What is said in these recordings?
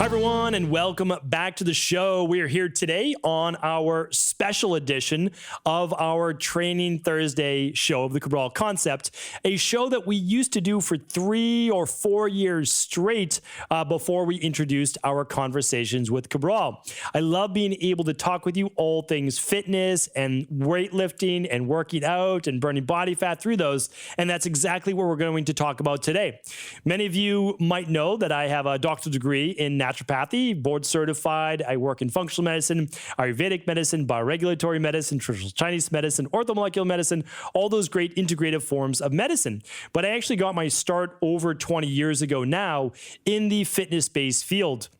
Hi, everyone, and welcome back to the show. We are here today on our special edition of our Training Thursday show of the Cabral Concept, a show that we used to do for 3 or 4 years straight before we introduced our conversations with Cabral. I love being able to talk with you all things fitness and weightlifting and working out and burning body fat through those, and that's exactly what we're going to talk about today. Many of you might know that I have a doctoral degree in naturopathy, board certified. I work in functional medicine, Ayurvedic medicine, bioregulatory medicine, traditional Chinese medicine, orthomolecular medicine, all those great integrative forms of medicine. But I actually got my start over 20 years ago now in the fitness-based field.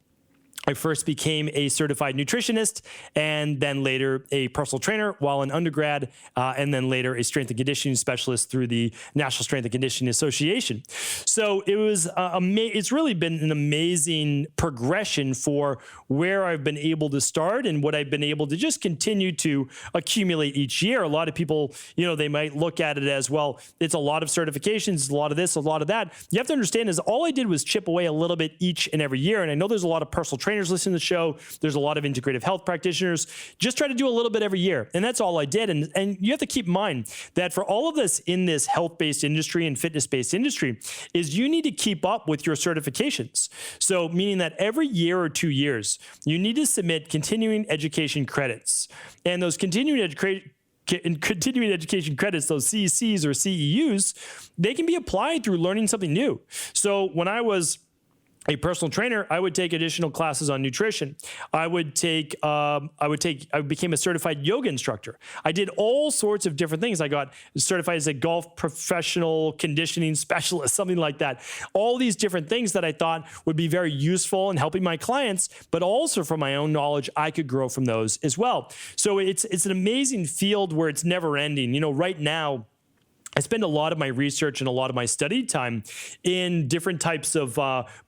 I first became a certified nutritionist and then later a personal trainer while in undergrad, and then later a strength and conditioning specialist through the National Strength and Conditioning Association. So it was it's really been an amazing progression for where I've been able to start and what I've been able to just continue to accumulate each year. A lot of people, they might look at it as, well, it's a lot of certifications, a lot of this, a lot of that. You have to understand is all I did was chip away a little bit each and every year. And I know there's a lot of personal trainers listening to the show. There's a lot of integrative health practitioners. Just try to do a little bit every year. And that's all I did. And you have to keep in mind that for all of this in this health-based industry and fitness-based industry is you need to keep up with your certifications. So meaning that every year or 2 years, you need to submit continuing education credits. And those continuing education credits, those CECs or CEUs, they can be applied through learning something new. So when I was a personal trainer, I would take additional classes on nutrition. I became a certified yoga instructor. I did all sorts of different things. I got certified as a golf professional conditioning specialist, something like that. All these different things that I thought would be very useful in helping my clients, but also from my own knowledge, I could grow from those as well. So it's an amazing field where it's never ending. Right now, I spend a lot of my research and a lot of my study time in different types of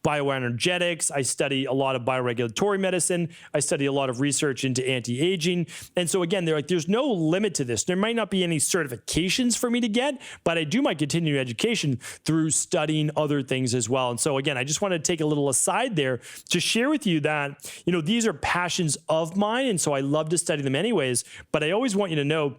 bioenergetics. I study a lot of bioregulatory medicine. I study a lot of research into anti-aging. And so again, there's no limit to this. There might not be any certifications for me to get, but I do my continuing education through studying other things as well. And so again, I just want to take a little aside there to share with you that, these are passions of mine. And so I love to study them anyways, but I always want you to know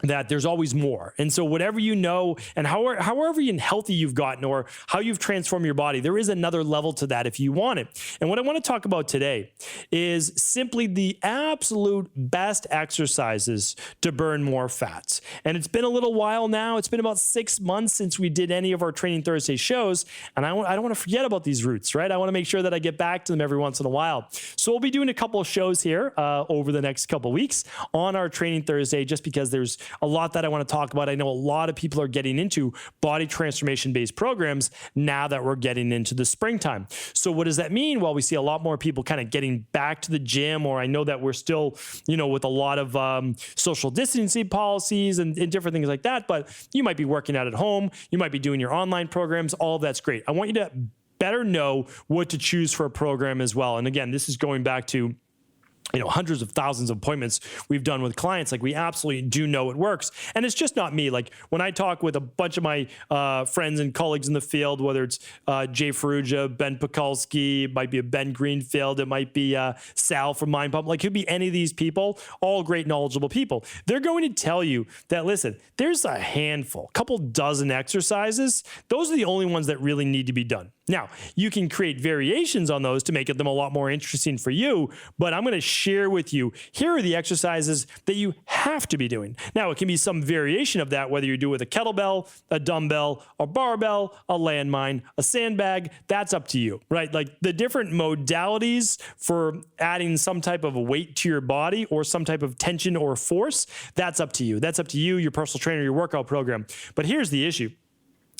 that there's always more. And so whatever you know and however healthy you've gotten or how you've transformed your body, there is another level to that if you want it. And what I want to talk about today is simply the absolute best exercises to burn more fats. And it's been a little while now. It's been about 6 months since we did any of our Training Thursday shows. And I don't want to forget about these roots, right? I want to make sure that I get back to them every once in a while. So we'll be doing a couple of shows here over the next couple of weeks on our Training Thursday, just because there's a lot that I want to talk about. I know a lot of people are getting into body transformation-based programs now that we're getting into the springtime. So what does that mean? Well, we see a lot more people kind of getting back to the gym, or I know that we're still, with a lot of social distancing policies and different things like that, but you might be working out at home. You might be doing your online programs. All of that's great. I want you to better know what to choose for a program as well. And again, this is going back to hundreds of thousands of appointments we've done with clients. Like, we absolutely do know it works. And it's just not me. Like, when I talk with a bunch of my friends and colleagues in the field, whether it's Jay Ferrugia, Ben Pekulski, it might be a Ben Greenfield, it might be Sal from Mind Pump, like, it could be any of these people, all great, knowledgeable people. They're going to tell you that, listen, there's a handful, couple dozen exercises. Those are the only ones that really need to be done. Now, you can create variations on those to make them a lot more interesting for you, but I'm going to share with you, here are the exercises that you have to be doing. Now, it can be some variation of that, whether you do it with a kettlebell, a dumbbell, a barbell, a landmine, a sandbag, that's up to you, right? Like, the different modalities for adding some type of a weight to your body or some type of tension or force, that's up to you. That's up to you, your personal trainer, your workout program. But here's the issue.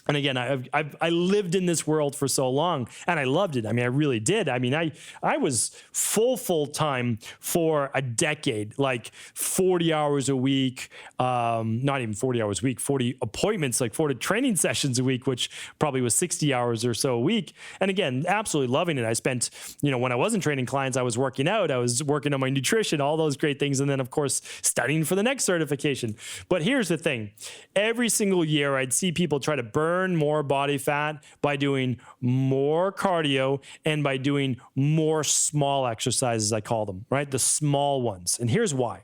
And again, I lived in this world for so long, and I loved it. I mean, I really did. I mean, I was full time for a decade, like 40 hours a week, not even 40 hours a week, 40 appointments, like 40 training sessions a week, which probably was 60 hours or so a week. And again, absolutely loving it. I spent, when I wasn't training clients, I was working out, I was working on my nutrition, all those great things. And then, of course, studying for the next certification. But here's the thing. Every single year, I'd see people try to burn burn more body fat by doing more cardio and by doing more small exercises, I call them, right? The small ones. And here's why.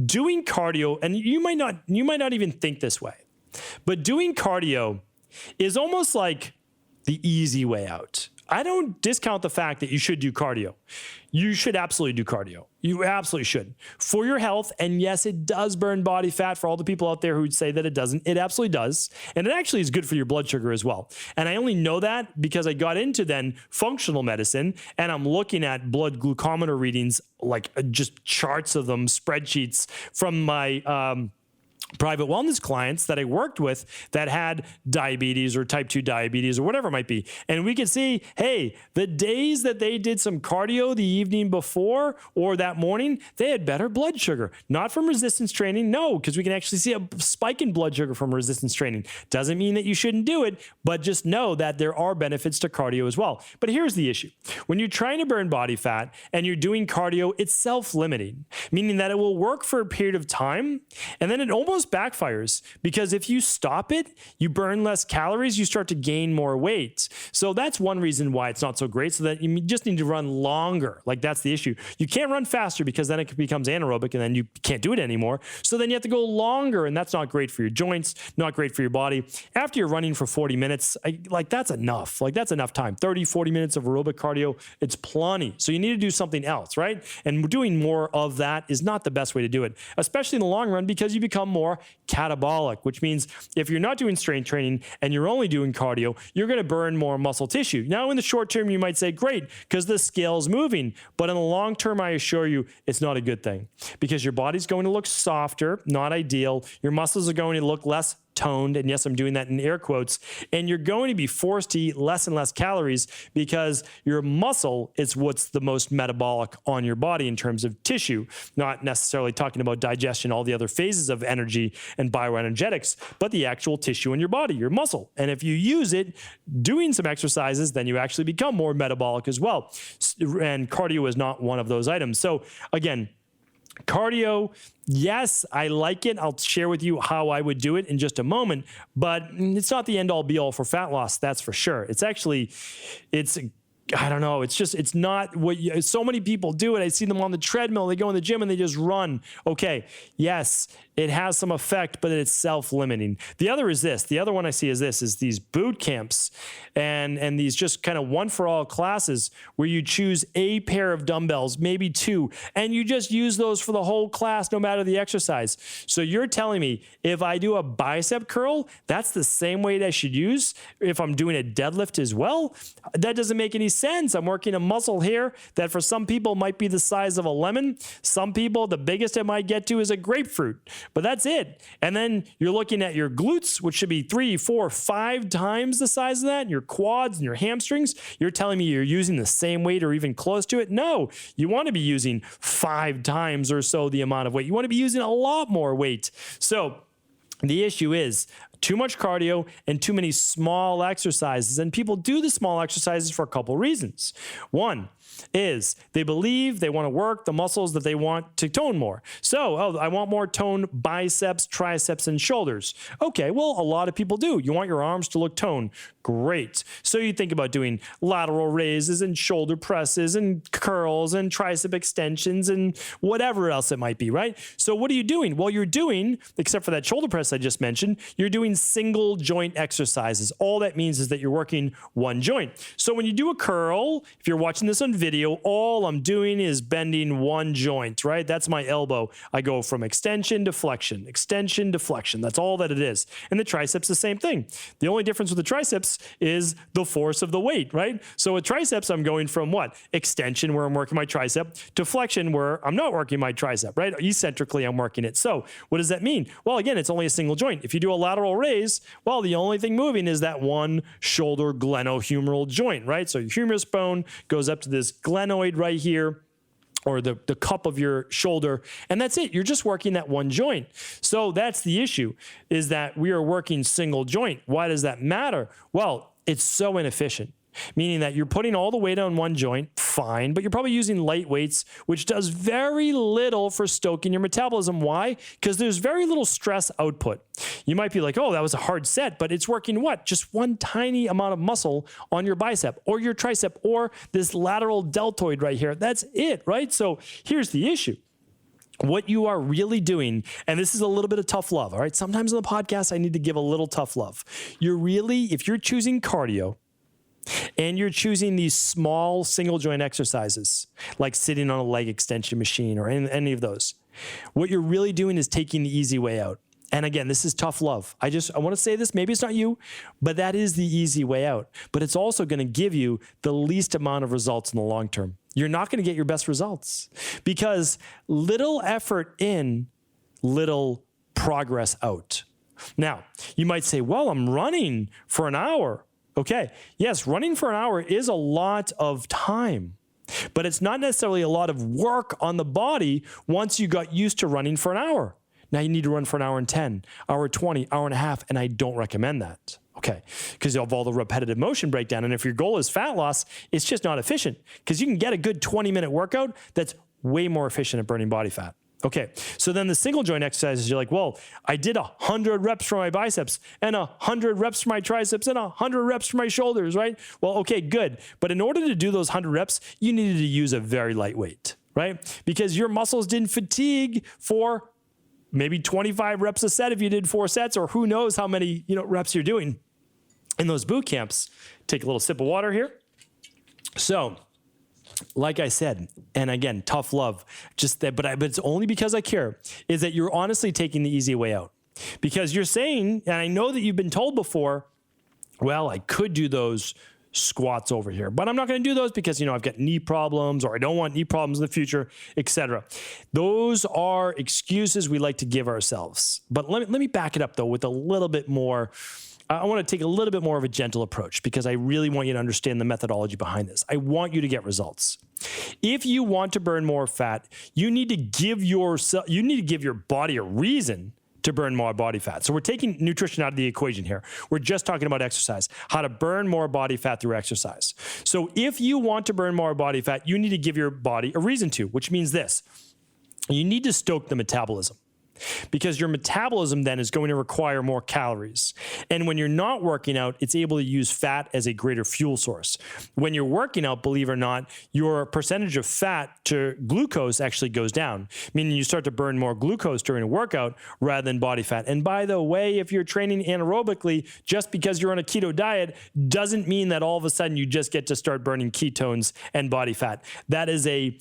Doing cardio, and you might not even think this way, but doing cardio is almost like the easy way out. I don't discount the fact that you should do cardio. You should absolutely do cardio. You absolutely should for your health. And yes, it does burn body fat. For all the people out there who would say that it doesn't, it absolutely does. And it actually is good for your blood sugar as well. And I only know that because I got into then functional medicine, and I'm looking at blood glucometer readings, like just charts of them, spreadsheets from my private wellness clients that I worked with that had diabetes or type 2 diabetes or whatever it might be. And we could see, hey, the days that they did some cardio the evening before or that morning, they had better blood sugar. Not from resistance training, no, because we can actually see a spike in blood sugar from resistance training. Doesn't mean that you shouldn't do it, but just know that there are benefits to cardio as well. But here's the issue. When you're trying to burn body fat and you're doing cardio, it's self-limiting, meaning that it will work for a period of time, and then it almost backfires, because if you stop it, you burn less calories, you start to gain more weight. So that's one reason why it's not so great, so that you just need to run longer. Like, that's the issue. You can't run faster because then it becomes anaerobic and then you can't do it anymore. So then you have to go longer, and that's not great for your joints, not great for your body. After you're running for 40 minutes, that's enough. Like, that's enough time. 30, 40 minutes of aerobic cardio, it's plenty. So you need to do something else, right? And doing more of that is not the best way to do it, especially in the long run, because you become more catabolic, which means if you're not doing strength training and you're only doing cardio, you're going to burn more muscle tissue. Now, in the short term, you might say, great, because the scale's moving. But in the long term, I assure you, it's not a good thing, because your body's going to look softer, not ideal. Your muscles are going to look less toned, and yes, I'm doing that in air quotes, and you're going to be forced to eat less and less calories, because your muscle is what's the most metabolic on your body in terms of tissue, not necessarily talking about digestion, all the other phases of energy and bioenergetics, but the actual tissue in your body, your muscle. And if you use it doing some exercises, then you actually become more metabolic as well. And cardio is not one of those items. So again, cardio, yes, I like it. I'll share with you how I would do it in just a moment, but it's not the end all be all for fat loss. That's for sure. I don't know. It's not what so many people do it. I see them on the treadmill. They go in the gym and they just run. Okay. Yes, it has some effect, but it's self-limiting. The other is this. The other one I see is these boot camps and these just kind of one for all classes where you choose a pair of dumbbells, maybe two, and you just use those for the whole class, no matter the exercise. So you're telling me if I do a bicep curl, that's the same weight I should use if I'm doing a deadlift as well? That doesn't make any sense. I'm working a muscle here that for some people might be the size of a lemon. Some people, the biggest it might get to is a grapefruit, but that's it. And then you're looking at your glutes, which should be 3, 4, 5 times the size of that, and your quads and your hamstrings. You're telling me you're using the same weight or even close to it? No, you want to be using 5 times or so the amount of weight. You want to be using a lot more weight. So the issue is too much cardio and too many small exercises. And people do the small exercises for a couple reasons. One is they believe they want to work the muscles that they want to tone more. So, I want more toned biceps, triceps, and shoulders. Okay, well, a lot of people do. You want your arms to look toned. Great. So you think about doing lateral raises and shoulder presses and curls and tricep extensions and whatever else it might be, right? So what are you doing? Well, you're doing, except for that shoulder press I just mentioned, you're doing single joint exercises. All that means is that you're working one joint. So when you do a curl, if you're watching this on video, all I'm doing is bending one joint, right? That's my elbow. I go from extension to flexion, extension to flexion. That's all that it is. And the triceps, the same thing. The only difference with the triceps is the force of the weight, right? So with triceps, I'm going from what? Extension, where I'm working my tricep, to flexion, where I'm not working my tricep, right? Eccentrically, I'm working it. So what does that mean? Well, again, it's only a single joint. If you do a lateral raise, well, the only thing moving is that one shoulder glenohumeral joint, right? So your humerus bone goes up to this glenoid right here, or the cup of your shoulder, and that's it. You're just working that one joint. So that's the issue, is that we are working single joint. Why does that matter? Well, it's so inefficient. meaning that you're putting all the weight on one joint, fine, but you're probably using light weights, which does very little for stoking your metabolism. Why? Because there's very little stress output. You might be like, oh, that was a hard set, but it's working what? Just one tiny amount of muscle on your bicep or your tricep or this lateral deltoid right here. That's it, right? So here's the issue. What you are really doing, and this is a little bit of tough love, all right? Sometimes on the podcast, I need to give a little tough love. If you're choosing cardio and you're choosing these small single joint exercises, like sitting on a leg extension machine or any of those, what you're really doing is taking the easy way out. And again, this is tough love. I want to say this, maybe it's not you, but that is the easy way out. But it's also going to give you the least amount of results in the long term. You're not going to get your best results because little effort in, little progress out. Now, you might say, well, I'm running for an hour. Okay, yes, running for an hour is a lot of time, but it's not necessarily a lot of work on the body once you got used to running for an hour. Now you need to run for an hour and 10, hour 20, hour and a half, and I don't recommend that. Okay, because of all the repetitive motion breakdown. And if your goal is fat loss, it's just not efficient because you can get a good 20-minute workout that's way more efficient at burning body fat. Okay, so then the single joint exercises, you're like, well, I did 100 reps for my biceps and 100 reps for my triceps and 100 reps for my shoulders, right? Well, okay, good. But in order to do those 100 reps, you needed to use a very light weight, right? Because your muscles didn't fatigue for maybe 25 reps a set if you did 4 sets, or who knows how many reps you're doing in those boot camps. Take a little sip of water here. So, like I said, and again, tough love, but it's only because I care, is that you're honestly taking the easy way out. Because you're saying, and I know that you've been told before, well, I could do those squats over here, but I'm not going to do those because, I've got knee problems or I don't want knee problems in the future, etc. Those are excuses we like to give ourselves. But let me back it up though with a little bit more. I want to take a little bit more of a gentle approach because I really want you to understand the methodology behind this. I want you to get results. If you want to burn more fat, you need to give your body a reason to burn more body fat. So we're taking nutrition out of the equation here. We're just talking about exercise, how to burn more body fat through exercise. So if you want to burn more body fat, you need to give your body a reason to, which means this. You need to stoke the metabolism, because your metabolism then is going to require more calories. And when you're not working out, it's able to use fat as a greater fuel source. When you're working out, believe it or not, your percentage of fat to glucose actually goes down, meaning you start to burn more glucose during a workout rather than body fat. And by the way, if you're training anaerobically, just because you're on a keto diet doesn't mean that all of a sudden you just get to start burning ketones and body fat. That is a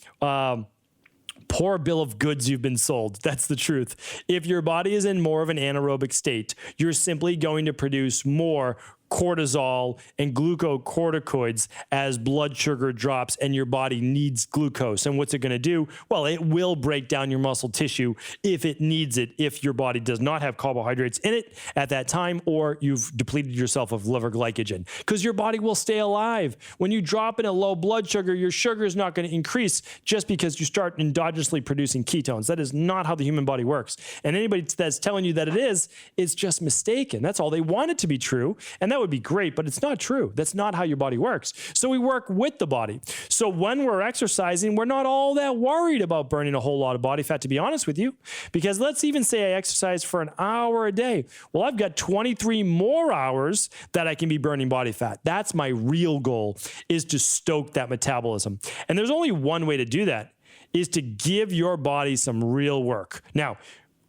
poor bill of goods you've been sold. That's the truth. If your body is in more of an anaerobic state, you're simply going to produce more cortisol and glucocorticoids as blood sugar drops and your body needs glucose. And what's it going to do? Well, it will break down your muscle tissue if it needs it, if your body does not have carbohydrates in it at that time, or you've depleted yourself of liver glycogen, because your body will stay alive. When you drop in a low blood sugar, your sugar is not going to increase just because you start endogenously producing ketones. That is not how the human body works. And anybody that's telling you that it is just mistaken. That's all. They want it to be true. And that would be great, but it's not true. That's not how your body works. So we work with the body. So when we're exercising, we're not all that worried about burning a whole lot of body fat, to be honest with you, because let's even say I exercise for an hour a day. Well, I've got 23 more hours that I can be burning body fat. That's my real goal, is to stoke that metabolism. And there's only one way to do that, is to give your body some real work. Now,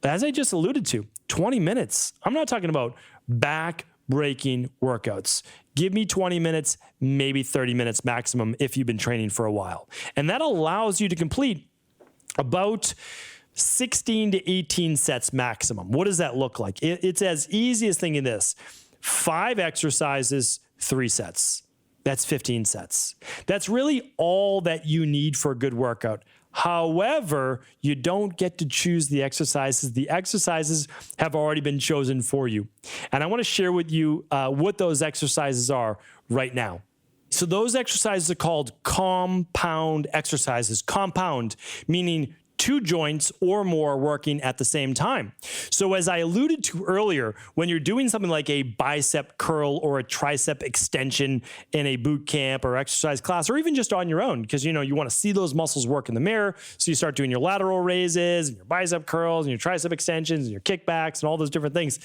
as I just alluded to, 20 minutes. I'm not talking about back-breaking workouts. Give me 20 minutes, maybe 30 minutes maximum if you've been training for a while. And that allows you to complete about 16 to 18 sets maximum. What does that look like? It's as easy as thinking this: 5 exercises, 3 sets. That's 15 sets. That's really all that you need for a good workout. However, you don't get to choose the exercises. The exercises have already been chosen for you. And I want to share with you what those exercises are right now. So those exercises are called compound exercises. Compound, meaning 2 joints or more working at the same time. So as I alluded to earlier, when you're doing something like a bicep curl or a tricep extension in a boot camp or exercise class, or even just on your own, because you want to see those muscles work in the mirror. So you start doing your lateral raises and your bicep curls and your tricep extensions and your kickbacks and all those different things.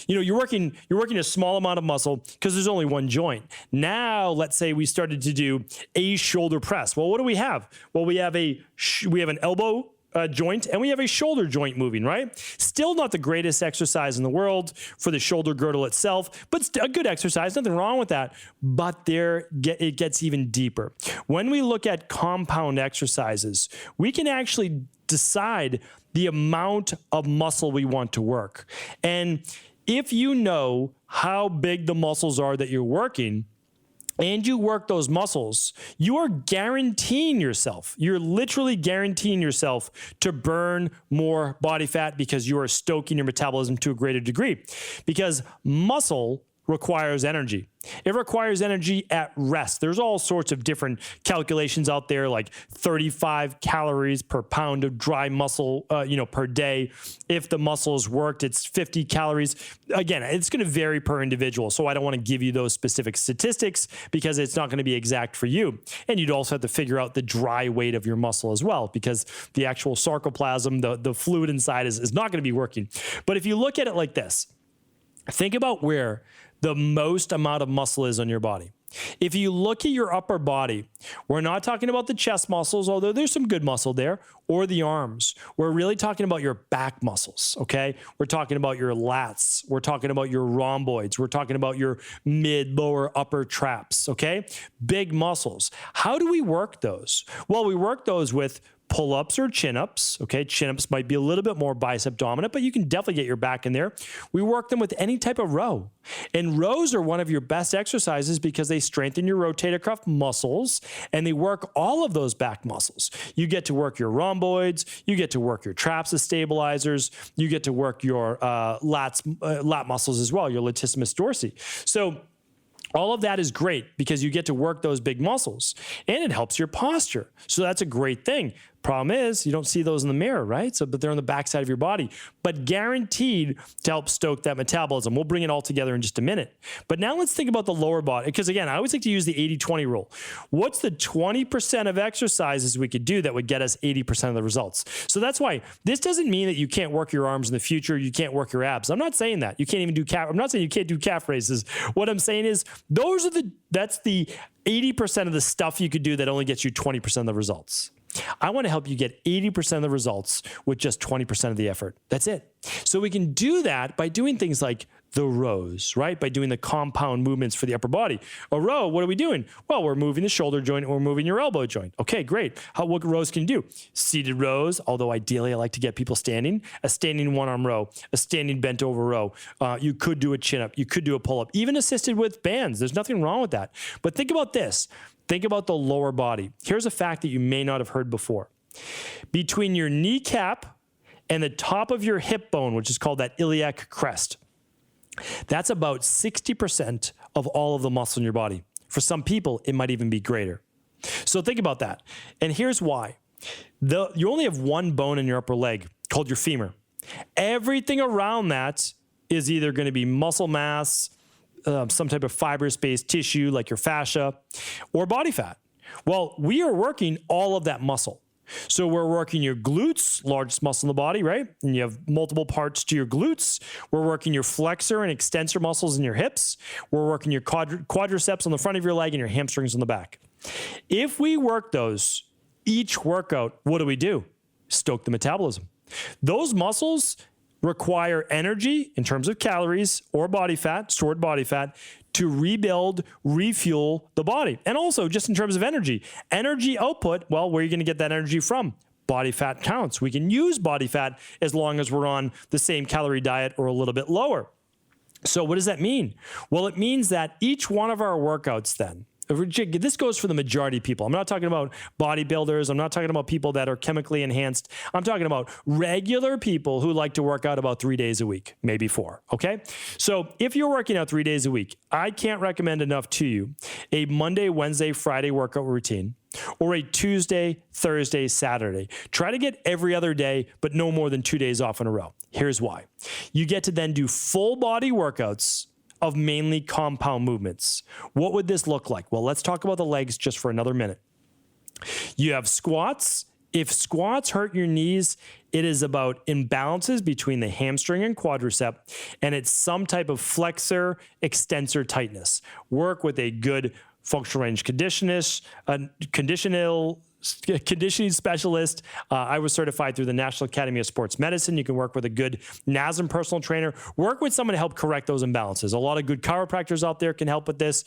You're working a small amount of muscle because there's only one joint. Now, let's say we started to do a shoulder press. Well, what do we have? Well, we have an elbow joint and we have a shoulder joint moving, right? Still not the greatest exercise in the world for the shoulder girdle itself, but a good exercise, nothing wrong with that. But it gets even deeper. When we look at compound exercises, we can actually decide the amount of muscle we want to work. And if you know how big the muscles are that you're working, and you work those muscles, you are guaranteeing yourself, you're literally guaranteeing yourself to burn more body fat because you are stoking your metabolism to a greater degree. Because muscle requires energy. It requires energy at rest. There's all sorts of different calculations out there, like 35 calories per pound of dry muscle, per day. If the muscle is worked, it's 50 calories. Again, it's going to vary per individual. So I don't want to give you those specific statistics because it's not going to be exact for you. And you'd also have to figure out the dry weight of your muscle as well, because the actual sarcoplasm, the fluid inside is not going to be working. But if you look at it like this, think about where the most amount of muscle is on your body. If you look at your upper body, we're not talking about the chest muscles, although there's some good muscle there, or the arms. We're really talking about your back muscles, okay? We're talking about your lats. We're talking about your rhomboids. We're talking about your mid, lower, upper traps, okay? Big muscles. How do we work those? Well, we work those with pull-ups or chin-ups, okay? Chin-ups might be a little bit more bicep dominant, but you can definitely get your back in there. We work them with any type of row. And rows are one of your best exercises because they strengthen your rotator cuff muscles and they work all of those back muscles. You get to work your rhomboids, you get to work your traps as stabilizers, you get to work your lat muscles as well, your latissimus dorsi. So all of that is great because you get to work those big muscles and it helps your posture. So that's a great thing. Problem is, you don't see those in the mirror, right? But they're on the backside of your body, but guaranteed to help stoke that metabolism. We'll bring it all together in just a minute. But now let's think about the lower body, because again, I always like to use the 80-20 rule. What's the 20% of exercises we could do that would get us 80% of the results? So that's why this doesn't mean that you can't work your arms in the future, you can't work your abs. I'm not saying that. You can't even do calf. I'm not saying you can't do calf raises. What I'm saying is that's the 80% of the stuff you could do that only gets you 20% of the results. I want to help you get 80% of the results with just 20% of the effort. That's it. So we can do that by doing things like the rows, right? By doing the compound movements for the upper body. A row, what are we doing? Well, we're moving the shoulder joint and we're moving your elbow joint. Okay, great. What rows can you do? Seated rows, although ideally I like to get people standing. A standing one-arm row, a standing bent over row. You could do a chin-up. You could do a pull-up, even assisted with bands. There's nothing wrong with that. But think about this. Think about the lower body. Here's a fact that you may not have heard before. Between your kneecap and the top of your hip bone, which is called that iliac crest, that's about 60% of all of the muscle in your body. For some people, it might even be greater. So think about that. And here's why. You only have one bone in your upper leg called your femur. Everything around that is either going to be muscle mass, some type of fibrous-based tissue like your fascia, or body fat. Well, we are working all of that muscle. So we're working your glutes, largest muscle in the body, right? And you have multiple parts to your glutes. We're working your flexor and extensor muscles in your hips. We're working your quadriceps on the front of your leg and your hamstrings on the back. If we work those, each workout, what do? Stoke the metabolism. Those muscles require energy in terms of calories or body fat, stored body fat, to rebuild, refuel the body. And also just in terms of energy output, well, where are you going to get that energy from? Body fat counts. We can use body fat as long as we're on the same calorie diet or a little bit lower. So what does that mean? Well, it means that each one of our workouts then, this goes for the majority of people. I'm not talking about bodybuilders. I'm not talking about people that are chemically enhanced. I'm talking about regular people who like to work out about 3 days a week, maybe 4, okay? So if you're working out 3 days a week, I can't recommend enough to you a Monday, Wednesday, Friday workout routine or a Tuesday, Thursday, Saturday. Try to get every other day, but no more than 2 days off in a row. Here's why. You get to then do full body workouts of mainly compound movements. What would this look like? Well, let's talk about the legs just for another minute. You have squats. If squats hurt your knees, it is about imbalances between the hamstring and quadricep, and it's some type of flexor extensor tightness. Work with a good functional range conditioning specialist. I was certified through the National Academy of Sports Medicine. You can work with a good NASM personal trainer. Work with someone to help correct those imbalances. A lot of good chiropractors out there can help with this,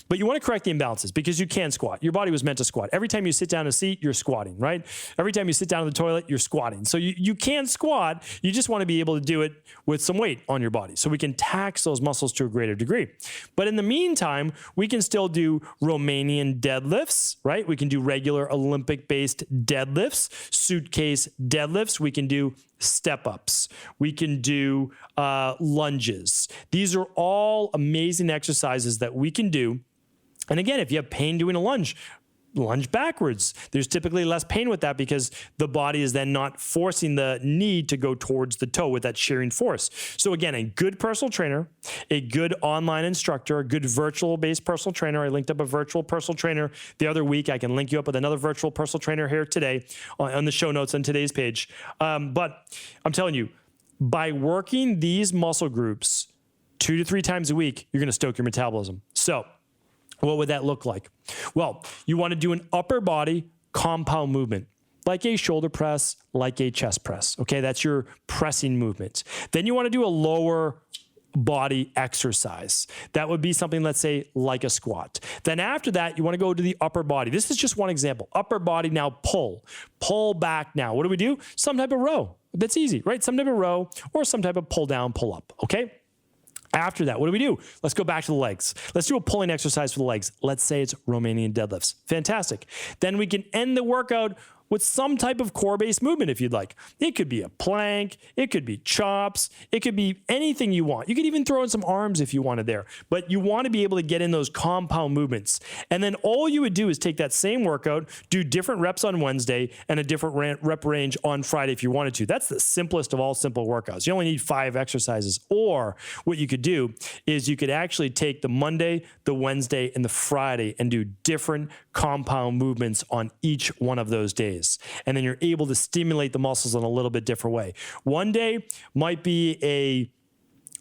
but you want to correct the imbalances because you can squat. Your body was meant to squat. Every time you sit down in a seat, you're squatting, right? Every time you sit down in the toilet, you're squatting. So you can squat. You just want to be able to do it with some weight on your body so we can tax those muscles to a greater degree. But in the meantime, we can still do Romanian deadlifts, right? We can do regular Olympic-based deadlifts, suitcase deadlifts. We can do step-ups. We can do lunges. These are all amazing exercises that we can do. And again, if you have pain doing a lunge backwards. There's typically less pain with that because the body is then not forcing the knee to go towards the toe with that shearing force. So again, a good personal trainer, a good online instructor, a good virtual-based personal trainer. I linked up a virtual personal trainer the other week. I can link you up with another virtual personal trainer here today on the show notes on today's page. But I'm telling you, by working these muscle groups 2 to 3 times a week, you're going to stoke your metabolism. So what would that look like? Well, you want to do an upper body compound movement, like a shoulder press, like a chest press. Okay, that's your pressing movement. Then you want to do a lower body exercise. That would be something, let's say, like a squat. Then after that, you want to go to the upper body. This is just one example. Upper body, now pull back now. What do we do? Some type of row. That's easy, right? Some type of row or some type of pull down, pull up. Okay. After that, what do we do? Let's go back to the legs. Let's do a pulling exercise for the legs. Let's say it's Romanian deadlifts. Fantastic. Then we can end the workout with some type of core-based movement if you'd like. It could be a plank. It could be chops. It could be anything you want. You could even throw in some arms if you wanted there. But you want to be able to get in those compound movements. And then all you would do is take that same workout, do different reps on Wednesday, and a different rep range on Friday if you wanted to. That's the simplest of all simple workouts. You only need 5 exercises. Or what you could do is you could actually take the Monday, the Wednesday, and the Friday and do different compound movements on each one of those days. And then you're able to stimulate the muscles in a little bit different way. One day might be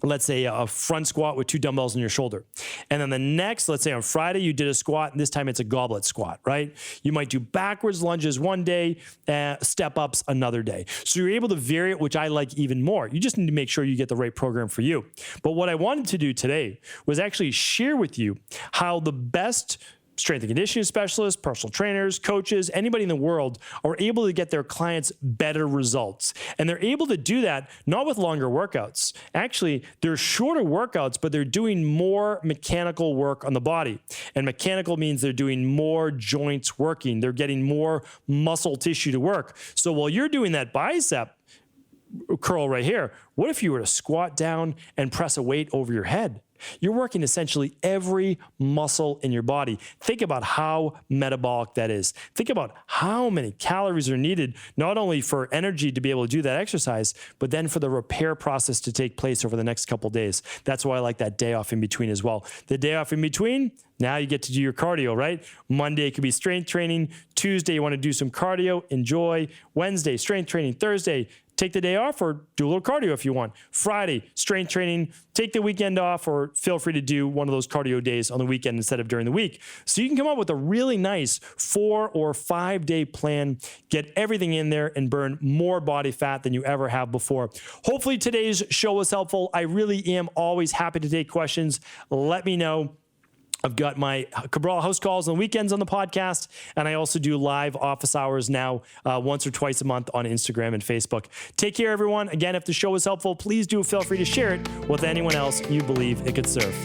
let's say a front squat with 2 dumbbells on your shoulder. And then the next, let's say on Friday, you did a squat, and this time it's a goblet squat, right? You might do backwards lunges one day, step ups another day. So you're able to vary it, which I like even more. You just need to make sure you get the right program for you. But what I wanted to do today was actually share with you how the best strength and conditioning specialists, personal trainers, coaches, anybody in the world are able to get their clients better results. And they're able to do that not with longer workouts. Actually, they're shorter workouts, but they're doing more mechanical work on the body. And mechanical means they're doing more joints working. They're getting more muscle tissue to work. So while you're doing that bicep curl right here, what if you were to squat down and press a weight over your head? You're working essentially every muscle in your body. Think about how metabolic that is. Think about how many calories are needed, not only for energy to be able to do that exercise, but then for the repair process to take place over the next couple of days. That's why I like that day off in between as well. The day off in between, now you get to do your cardio, right? Monday could be strength training. Tuesday, you want to do some cardio, enjoy. Wednesday, strength training. Thursday, take the day off or do a little cardio if you want. Friday, strength training, take the weekend off, or feel free to do one of those cardio days on the weekend instead of during the week. So you can come up with a really nice 4 or 5 day plan, get everything in there and burn more body fat than you ever have before. Hopefully today's show was helpful. I really am always happy to take questions. Let me know. I've got my Cabral house calls on the weekends on the podcast, and I also do live office hours now once or twice a month on Instagram and Facebook. Take care, everyone. Again, if the show was helpful, please do feel free to share it with anyone else you believe it could serve.